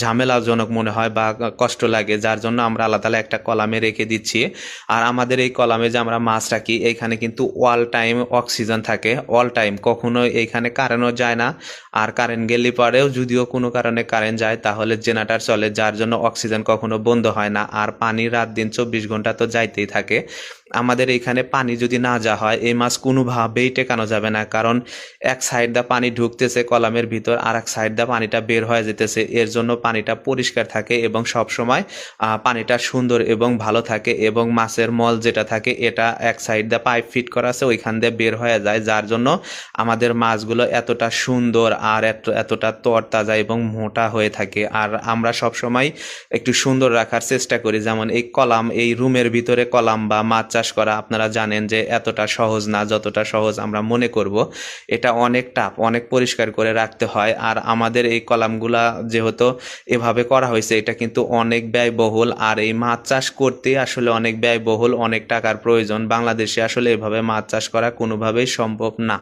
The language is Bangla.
ঝামেলাজনক মনে হয় বা কষ্ট লাগে, যার জন্য আমরা আলাদা একটা কলামে রেখে দিচ্ছি। আর আমাদের এই কলামে যে আমরা মাছ রাখি এইখানে কিন্তু অল টাইম অক্সিজেন থাকে, অল টাইম, কখনো এইখানে কারেন্টও যায় না। আর কারেন্ট গেলে পরেও যদিও কোনো কারণে কারেন্ট যায় তাহলে জেনারেটর চলে, যার জন্য অক্সিজেন কখনো বন্ধ হয় না। আর পানি রাত দিন 24 ঘন্টা তো যাইতেই থাকে। আমাদের এইখানে পানি যদি না যা হয় এই মাছ কোনোভাবেই টেকানো যাবে না, কারণ এক সাইড দা পানি ঢুকতেছে কলামের ভিতর, আর এক সাইড দা পানিটা বের হয়ে যেতেছে। এর জন্য পানিটা পরিষ্কার থাকে এবং সব সময় পানিটা সুন্দর এবং ভালো থাকে, এবং মাছের মল যেটা থাকে এটা এক সাইড দা পাইপ ফিট করা আছে ওইখান দিয়ে বের হয়ে যায়, যার জন্য আমাদের মাছগুলো এতটা সুন্দর আর এতটা তরতাজা এবং মোটা হয়ে থাকে। আর আমরা সব সময় একটু সুন্দর রাখার চেষ্টা করি, যেমন এই কলাম, এই রুমের ভিতরে কলাম বা মাছ চাষ করা আপনারা জানেন যে এতটা সহজ না যতটা সহজ আমরা মনে করব। এটা অনেক টাফ, অনেক পরিষ্কার করে রাখতে হয়। আর আমাদের এই কলামগুলা যেহেতু এভাবে করা হয়েছে এটা কিন্তু অনেক ব্যয়বহুল, আর এই মাছ চাষ করতে আসলে অনেক ব্যয়বহুল, অনেক টাকার প্রয়োজন। বাংলাদেশে আসলে এভাবে মাছ চাষ করা কোনোভাবেই সম্ভব না।